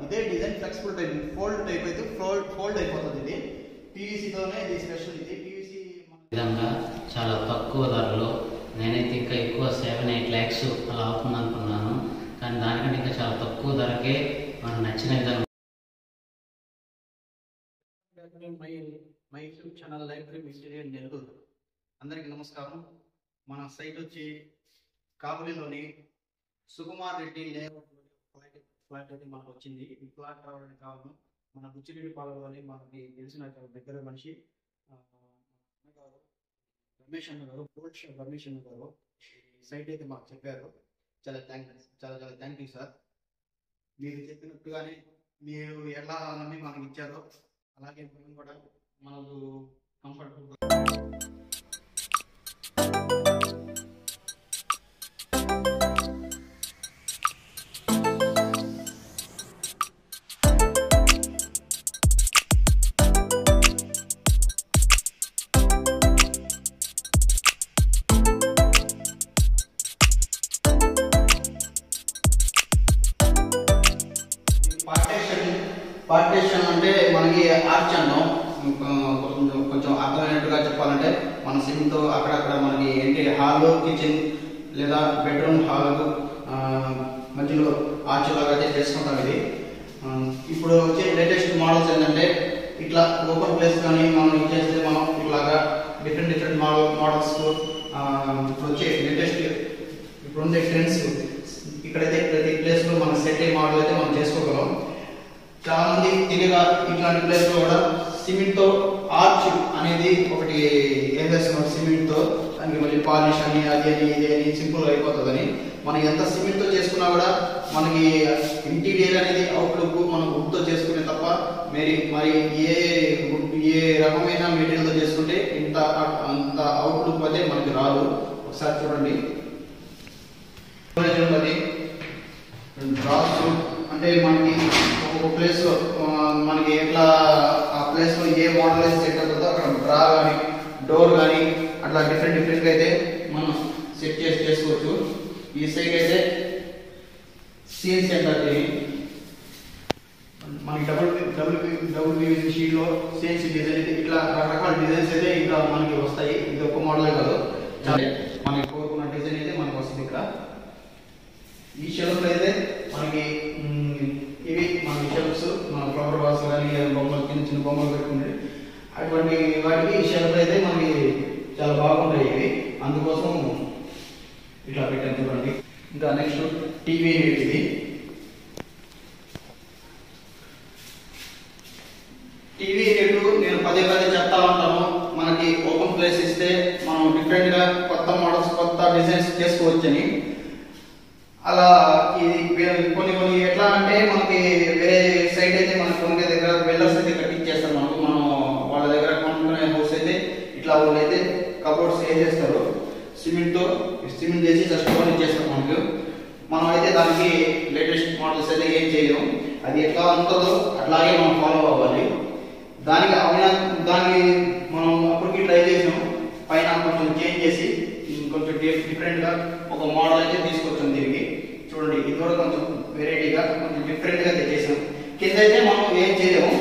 ఇదే design flexible type, fold type అయితే fold అయిపోతుంది. ఇది పీవీసీతోనే ఇది స్పెషల్. ఇది పీవీసీ విధంగా చాలా తక్కువ ధరలో, నేనైతే ఇంకా ఎక్కువ 7-8 lakhs అలా అవుతుంది అనుకున్నాను, కానీ దానికంటే ఇంకా చాలా తక్కువ ధరకే మనకు నచ్చిన విధంగా. మై యూట్యూబ్ ఛానల్ లైబ్రరీ మిస్టీరియల్ నెల్లూరు. అందరికీ నమస్కారం. మన సైట్ వచ్చి కాపులిలోని సుకుమార్ రెడ్డి లేఅవుట్ ఫ్లాట్ అయితే మనకు వచ్చింది. ఈ ఫ్లాట్ రావడానికి కారణం మన బుచ్చిరెడ్డిపాలెంలోని మనకి తెలిసిన దగ్గర మనిషి రమేష్ అన్న గారు, గోల్డ్ షాప్ రమేష్ అన్న గారు సైట్ అయితే మాకు చెప్పారు. చాలా థ్యాంక్ యూ సార్. మీరు చెప్పినట్టుగానే మీరు ఎలా నమ్మి మనకి ఇచ్చారో అలాగే మేము కూడా మనకు కంఫర్టబుల్. పార్టీషన్ అంటే మనకి ఆర్చ్ అన్నాం. కొంచెం అర్థమైనట్టుగా చెప్పాలంటే మన సిమ్తో అక్కడక్కడ మనకి ఏంటి హాల్, కిచెన్ లేదా బెడ్రూమ్ హాల్ మధ్యలో ఆర్చ్ లాగా అయితే చేసుకుంటాం. ఇది ఇప్పుడు వచ్చే లేటెస్ట్ మోడల్స్ ఏంటంటే ఇట్లా ఓపెన్ ప్లేస్ కానీ మనం ఇచ్చేస్తే మనం ఇట్లాగా డిఫరెంట్ మోడల్స్ ఇప్పుడు వచ్చే లేటెస్ట్ ఇప్పుడుండే ట్రెండ్స్ ఇక్కడైతే ప్రతి ప్లేస్లో మనం సెట్ అయ్యే మోడల్ అయితే మనం చేసుకోగలం. చాలా మంది తెలియగా ఇట్లాంటి ప్లేస్ లో కూడా సిమెంట్ తో ఆర్చ్ అనేది ఒకటి వేసేస్తున్నారు. సిమెంట్ తో దానికి మళ్ళీ పాలిష్ అని అది అని ఇది అని సింపుల్ అయిపోతుందని మనం ఎంత సిమెంట్ తో చేసుకున్నా కూడా మనకి ఇంటీరియర్ అనేది అవుట్లుక్ మనం వుడ్ తో చేసుకునే తప్ప మరి ఏ రకమైన మెటీరియల్ తో చేసుకుంటే అంత అవుట్లుక్ అయితే మనకి రాదు. ఒకసారి చూడండి. డ్రాస్ అంటే మనకి ఒక ప్లేస్ లో మనకి ఎట్లా ఆ ప్లేస్ లో ఏ మోడల్ అయితే సెట్ అవుతుందో అక్కడ డ్రా కానీ డోర్ కానీ అట్లా డిఫరెంట్ గా అయితే మనం సెట్ చేసుకోవచ్చు. ఈ సైడ్ అయితే సీన్ సెంటర్ మనకి డబుల్ షీట్ లో సిఎన్సీ డిజైన్ అయితే ఇట్లా రకరకాల డిజైన్స్ అయితే ఇంకా మనకి వస్తాయి. ఇది ఒక మోడలే కాదు, మనకి కోరుకున్న డిజైన్ అయితే మనకి వస్తుంది. ఇక్కడ ఈ షెల్ఫ్ అయితే మనకి ఇవి మన షెల్ఫ్స్, మన ఫ్లవర్ వాస్ కానీ బొమ్మలు చిన్న బొమ్మలు పెట్టుకుంటే అటువంటి వాటికి షెల్ఫ్ అయితే మనకి చాలా బాగుంటాయి. ఇవి అందుకోసం ఇట్లా పెట్టాను చూడండి. ఇంకా నెక్స్ట్ టీవీ యూనిట్. ఇది టీవీ యూనిట్ నేను పదే చెప్తా ఉంటాను. మనకి ఓపెన్ ప్లేస్ ఇస్తే మనం డిఫరెంట్ గా కొత్త మోడల్స్ కొత్త డిజైన్స్ చేసుకోవచ్చని. అలా ఇది కొన్ని ఎట్లా అంటే మనకి వేరే సైడ్ అయితే మనకి కొనుక్కునే దగ్గర వెల్డర్స్ అయితే కట్టించేస్తారు. మనం వాళ్ళ దగ్గర కొనుక్కునే హౌస్ అయితే ఇట్లా వాళ్ళు అయితే కబోర్డ్స్ వేసేస్తారు. సిమెంట్ చేసి జస్ట్ కొని ఇచ్చేస్తారు మనకు. మనం అయితే దానికి లేటెస్ట్ మోడల్స్ అయితే ఏం చేయలేము. అది ఎట్లా ఉంటుందో అట్లాగే మనం ఫాలో అవ్వాలి. దాన్ని మనం అప్పటికి ట్రై చేసాం. పైన కొంచెం చేంజ్ చేసి కొంచెం డిఫరెంట్ గా ఒక మోడల్ అయితే తీసుకొచ్చాం. దీనికి చూడండి, ఇది కూడా కొంచెం వెరైటీగా కొంచెం డిఫరెంట్ గా తెచ్చేసాం. కింద అయితే మనం ఏం చేయలేము.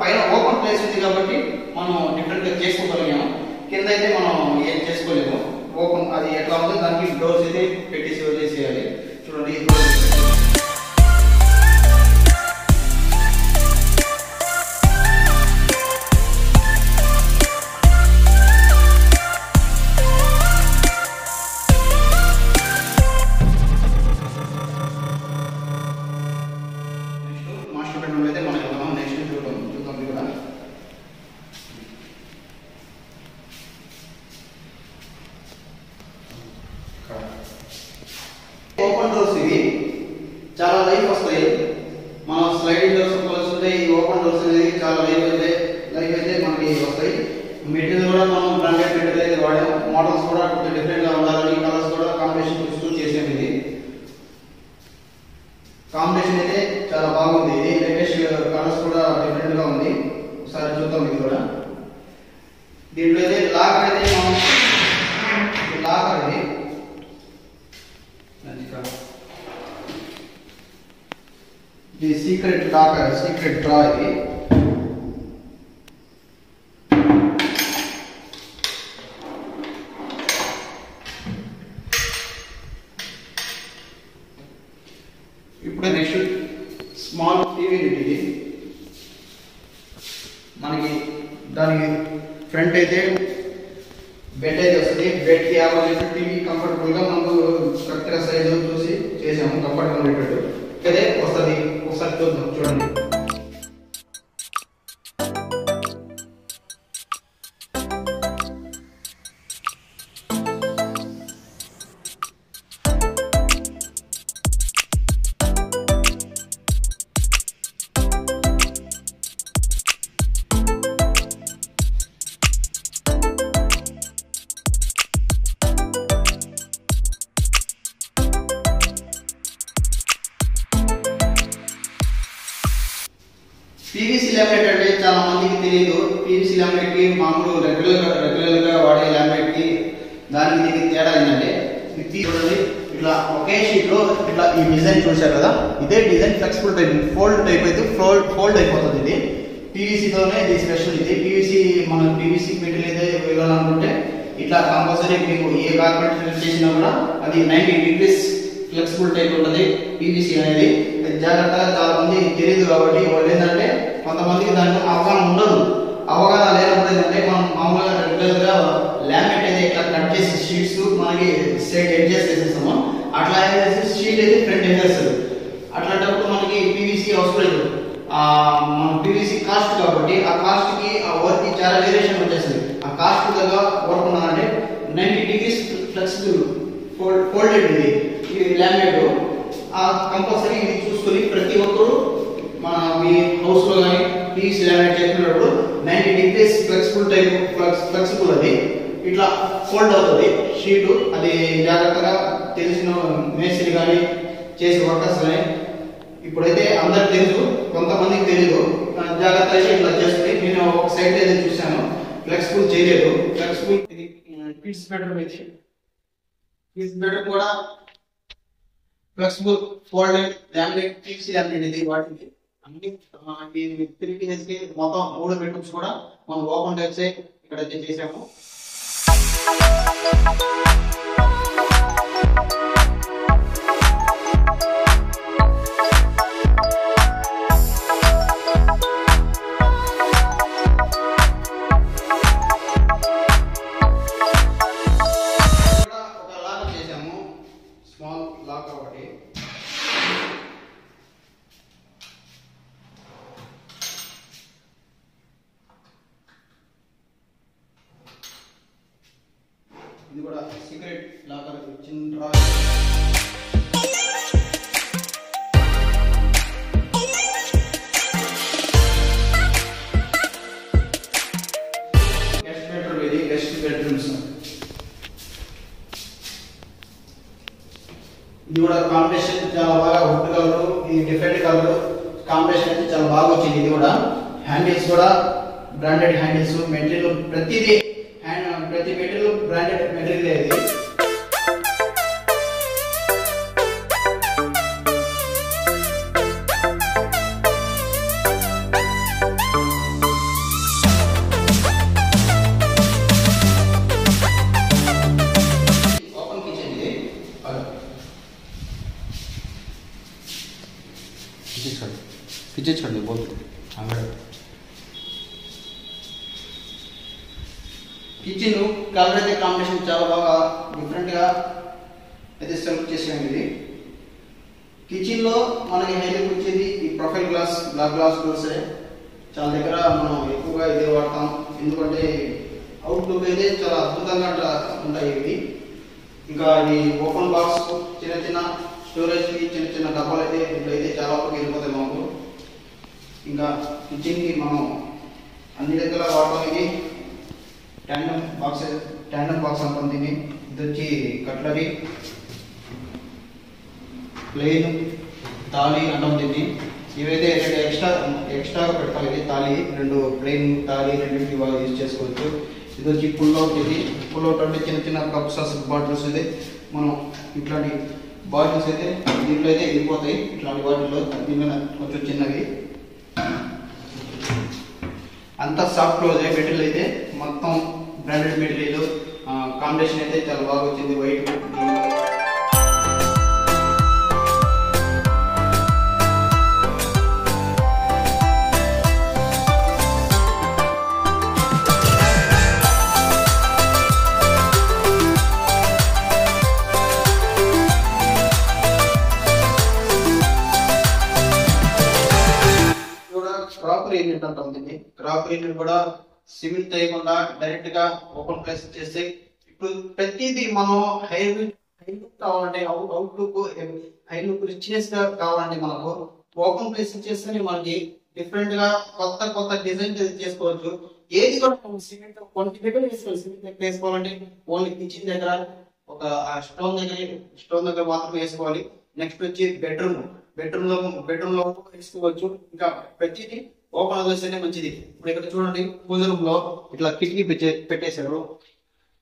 పైన ఓపెన్ ప్లేస్ ఉంది కాబట్టి మనం డిఫరెంట్ గా చేసుకోగలిగాము. కింద అయితే మనం ఏం చేసుకోలేము. ఓపెన్ అది ఎట్లా ఉందో దానికి డోర్స్ అయితే పెట్టేసి వదిలేసేయాలి. చూడండి, ఓపెన్ డోర్స్ ఇవి చాలా లైఫ్ వస్తాయి. మనం స్లైడింగ్ డోర్స్ పోల్చుకుంటే ఈ ఓపెన్ డోర్స్ అనేది చాలా లైఫ్ అయితే మనకి వస్తాయి. మెటీరియల్ కూడా మనం బ్రాండెడ్ మెటీరియల్ అయితే వాడాం. మోడల్స్ కూడా కొంచెం డిఫరెంట్ గా ఉండాలని కలర్స్ కూడా కాంబినేషన్ చూస్తూ చేసాం. ఇది కాంబినేషన్ అయితే చాలా బాగుంది. ఇది లేటెస్ట్ కలర్స్ కూడా డిఫరెంట్ గా ఉంది. ఒకసారి చూద్దాం. ఇది కూడా దీంట్లో అయితే లాకర్ అయితే లాకర్ ఇది సీక్రెట్ లాక్, సీక్రెట్ డ్రా ఇది. ఇప్పుడు నెక్స్ట్ స్మాల్ టీవీ ఇది. మనకి దానికి ఫ్రంట్ అయితే బెడ్ అయితే వస్తుంది. బెడ్కి యావరేజ్ టీవీ కంఫర్టబుల్గా మనకు కరెక్ట్గా సైజ్ చూసి చేసాము, కంఫర్టబుల్ ఉండేటట్టు అదే వస్తుంది. ఒకసారి చూద్దాం, చూడండి. పీవీసీ లామినేట్ అంటే చాలా మందికి తెలియదు. పీవీసీ లామినేట్ కి మామూలు రెగ్యులర్ గా వాడే లామినేట్ కి దానికి దీనికి తేడా ఏంటంటే, ఇది చూడండి ఇట్లా ఒకే షీట్ లో ఇట్లా ఈ డిజైన్ చూశారు కదా, ఇదే design flexible type fold type అయితే ఫోల్డ్ అయిపోతుంది. ఇది పీవీసీతోనే ఇది స్పెషల్. ఇది పీవీసీ మన పీవీసీ మెటీరియల్ అయితే వెళ్ళాలనుకుంటే ఇట్లా కంపల్సరీ మీకు ఏ కార్పెట్ చేసినా కూడా అది 90 degrees ఫ్లెక్సిబుల్ టైప్ ఉంటుంది పీవీసీ అనేది. జాగ్రత్తగా చాలా మంది తెలియదు కాబట్టి వాళ్ళు ఏంటంటే కొంతమందికి దాంట్లో అవగాహన ఉండదు. అవగాహన లేనప్పుడు ఏంటంటే మనం మామూలుగా రెగ్యులర్ గా లామినేట్ అయితే ఇట్లా కట్ చేసి షీట్స్ మనకి సెట్ ఎడ్జెస్ చేసేస్తాము. అట్లా చేసి షీట్ అయితే ఫ్రంట్ వేసేస్తారు. అట్లాంటప్పుడు మనకి పీవీసీ అవసరం లేదు. మన పీవీసీ కాస్ట్ కాబట్టి ఆ కాస్ట్ కి ఆ వర్క్ కి చాలా వేరియేషన్ వచ్చేస్తుంది. ఆ కాస్ట్ దగ్గర వర్క్ ఉన్నదంటే 90 degrees ఫ్లెక్సిబుల్ ఫోల్డెడ్ ఇది లామినేట్. కంపల్సరీ ఇది చూసుకొని ప్రతి ఒక్కరు మన మీ హౌస్ లో కానీ పీవీసీ లామినేట్ చేసినప్పుడు 90 degrees ఫ్లెక్సిబుల్ టైప్ ఫ్లెక్సిబుల్ అది ఇట్లా ఫోల్డ్ అవుతుంది షీటు. అది జాగ్రత్తగా తెలిసిన మేస్త్రి కానీ చేసే వర్కర్స్ కానీ ఇప్పుడైతే అందరికి తెలుసు, కొంతమందికి తెలియదు. జాగ్రత్తగా ఇట్లా చేస్తుంది. నేను ఒక సైడ్ అయితే చూశాను, ఫ్లెక్సిబుల్ చేయలేదు. ఫ్లెక్సిబుల్ కిడ్స్ బెడ్రూమ్ ఇది. కిడ్స్ బెడ్రూమ్ కూడా flexible folded laminate PVC laminate ఇది. వాటికి అన్ని 3 PSK మొత్తం 3 బెడ్రూమ్స్ కూడా మనం ఓపెన్ టైప్స్ ఇక్కడ చేసాము. ఒక లాక్ చేసాము, స్మాల్ లాక్ ఒకటి. ఇది కూడా సీక్రెట్ లాకర్ చిన్న డ్రా. గెస్ట్ బెడ్రూమ్ ఇది, గెస్ట్ బెడ్రూమ్స్. ఇది కూడా కాంబినేషన్ చాలా బాగా వుడ్ కలర్, ఈ డిఫరెంట్ కలర్ కాంబినేషన్ అయితే చాలా బాగా వచ్చింది. ఇది కూడా హ్యాండిల్స్ కూడా బ్రాండెడ్ హ్యాండిల్స్, మెటీరియల్ ప్రతిదీ ప్రతి మెటీరియల్ బ్రాండెడ్ మెటీరియల్ ఇది. ఓపెన్ కిచెన్ ఇది. కిచెన్ చూడండి పోతుంది. కిచెన్ కలర్ అయితే కాంబినేషన్ చాలా బాగా డిఫరెంట్ గా అయితే సెలెక్ట్ చేసాము. ఇది కిచెన్ లో మనకి హైలైట్ వచ్చేది ఈ profile glass, black glass doors. చాలా దగ్గర మనం ఎక్కువగా ఇదే వాడతాం, ఎందుకంటే అవుట్లుక్ అయితే చాలా అద్భుతంగా ఉంటాయి ఇవి. ఇంకా ఇది ఓపెన్ బాక్స్, చిన్న చిన్న స్టోరేజ్ కి చిన్న చిన్న డబ్బాలు అయితే ఇప్పుడైతే చాలా వరకు వెళ్ళిపోతాయి మాకు. ఇంకా కిచెన్ కి మనం అన్ని దగ్గర వాడతాం. ఇది ట్యాండమ్ బాక్స్ అంటాం దీన్ని. ఇది వచ్చి కట్లరీ, ప్లేన్ తాళి అంటాం దీన్ని. ఇవైతే ఎక్స్ట్రాగా పెడతాం. ఇది తాళి 2 ప్లేన్ తాళి రెండింటికి బాగా యూజ్ చేసుకోవచ్చు. ఇది వచ్చి పుల్ అవుట్. ఇది పుల్ అవుట్ అంటే చిన్న చిన్న కప్ సాస్ బాటిల్స్. ఇది మనం ఇట్లాంటి బాటిల్స్ అయితే దీంట్లో అయితే వెళ్ళిపోతాయి. ఇట్లాంటి బాటిల్లో దీనిలో కొంచెం చిన్నవి. అంతా సాఫ్ట్ క్లోజ్ మెటీరియల్ అయితే మొత్తం బ్రాండెడ్ మెటీరియల్. కాంబినేషన్ అయితే చాలా బాగా వచ్చింది వైట్. క్రాకరీ యూనిట్ ఉంటుంది. క్రాకరీ యూనిట్ కూడా సిమెంట్ చేయకుండా డైరెక్ట్ గా ఓపెన్ ప్లేస్ చేస్తే ఇప్పుడు ప్రతిదీ మనం హై లుక్ కావాలంటే అవుట్లుక్ హై లుక్ రిచ్నెస్ గా కావాలంటే మనకు ఓపెన్ ప్లేస్ చేస్తే మనకి డిఫరెంట్ గా కొత్త డిజైన్ చేసుకోవచ్చు. ఏది కూడా సిమెంట్ కొన్ని దగ్గర వేసుకోవాలి. సిమెంట్ దగ్గర వేసుకోవాలంటే ఓన్లీ కిచెన్ దగ్గర ఒక స్టోన్ దగ్గర మాత్రం వేసుకోవాలి. నెక్స్ట్ వచ్చి బెడ్రూమ్ లో వేసుకోవచ్చు. ఇంకా ప్రతిదీ ఓపెన్ చేస్తేనే మంచిది. ఇప్పుడు ఇక్కడ చూడండి, పూజ రూమ్ లో ఇట్లా కిటికీ పెట్టేశారు.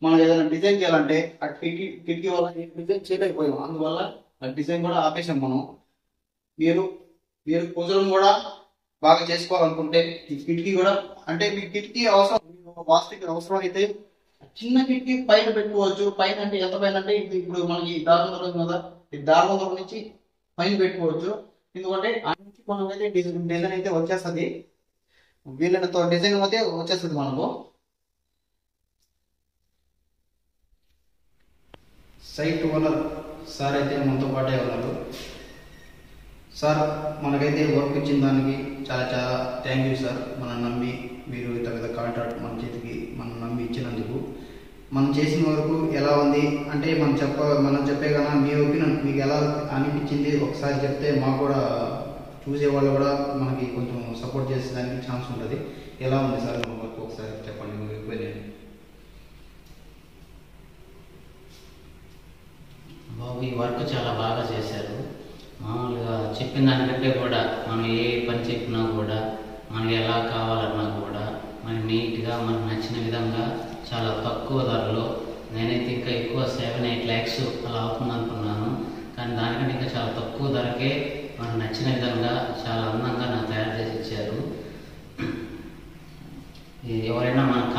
మనం ఏదైనా డిజైన్ చేయాలంటే ఆ కిటికీ వల్ల డిజైన్ చేయలేకపోయాం. అందువల్ల ఆ డిజైన్ కూడా ఆపేసాం మనం. మీరు పూజ రూమ్ కూడా బాగా చేసుకోవాలనుకుంటే ఈ కిటికీ కూడా, అంటే మీ కిటికీ అవసరం, వాస్తుకి అవసరం అయితే చిన్న కిటికీ పైన పెట్టుకోవచ్చు. పైన అంటే ఎంత పైన అంటే ఇప్పుడు మనకి దారుణం కదా, ఈ దారుణం నుంచి పైన పెట్టుకోవచ్చు. ఎందుకంటే మనం అయితే డిజైన్ అయితే వచ్చేస్తుంది, వీళ్ళతో డిజైన్ అయితే వచ్చేస్తుంది మనకు. సైట్ ఓనర్ సార్ అయితే మనతో పాటే ఉన్నారు. సార్, మనకైతే వర్క్ ఇచ్చిన దానికి చాలా థ్యాంక్ యూ సార్. మనం నమ్మి మీరు ఇంత కాంట్రాక్ట్ మన చేతికి మనం నమ్మి ఇచ్చినందుకు. మనం చేసిన వరకు ఎలా ఉంది అంటే మనం చెప్పే కన్నా మీ ఒపీనియన్ మీకు ఎలా అనిపించింది ఒకసారి చెప్తే మాకు కూడా చూసే వాళ్ళు కూడా మనకి కొంచెం సపోర్ట్ చేసేదానికి ఛాన్స్ ఉంటుంది. ఎలా ఉంది సార్ మన వర్క్ ఒకసారి చెప్పండి మీ ఒపీనియన్. బాబు, ఈ వర్క్ చాలా బాగా చేశారు. మామూలుగా చెప్పిన దానికంటే కూడా మనం ఏ పని చెప్పినా కూడా మనకి ఎలా కావాలన్నా కూడా మనకి నీట్గా మనకు నచ్చిన విధంగా చాలా తక్కువ ధరలో, నేనైతే ఇంకా ఎక్కువ 7-8 lakhs అలా అవుతుంది అనుకున్నాను. కానీ దానికంటే ఇంకా చాలా తక్కువ ధరకే మనకు నచ్చిన విధంగా చాలా అందంగా నాకు తయారు చేసి ఇచ్చారు. ఎవరైనా మనకు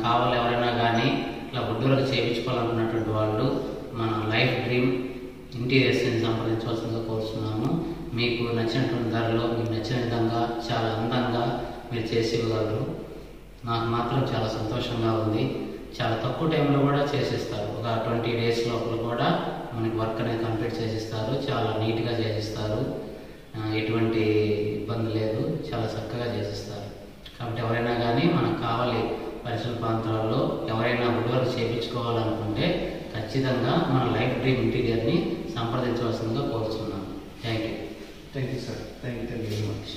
కావాలి ఎవరైనా కానీ ఇట్లా వుడ్ చేయించుకోవాలనుకున్నటువంటి వాళ్ళు మన లైఫ్ డ్రీమ్ ఇంటీరియర్స్ని సంప్రదించవలసిందిగా కోరుతున్నాము. మీకు నచ్చినటువంటి ధరలో మీకు నచ్చిన విధంగా చాలా అందంగా మీరు చేసి ఇవ్వగలరు. నాకు మాత్రం చాలా సంతోషంగా ఉంది. చాలా తక్కువ టైంలో కూడా చేసిస్తారు. ఒక 20 days లోపల కూడా మనకి వర్క్ అనేది కంప్లీట్ చేసిస్తారు. చాలా నీట్గా చేసిస్తారు. ఎటువంటి ఇబ్బంది లేదు, చాలా చక్కగా చేసిస్తారు. కాబట్టి ఎవరైనా కానీ మనకు కావాలి పరిసర ప్రాంతాల్లో ఎవరైనా వుడ్ వర్క్ చేయించుకోవాలనుకుంటే ఖచ్చితంగా మన లైఫ్ డ్రీమ్ ఇంటీరియర్ని సంప్రదించవలసిందిగా కోరుతున్నాను. Thank you sir. Thank you very much.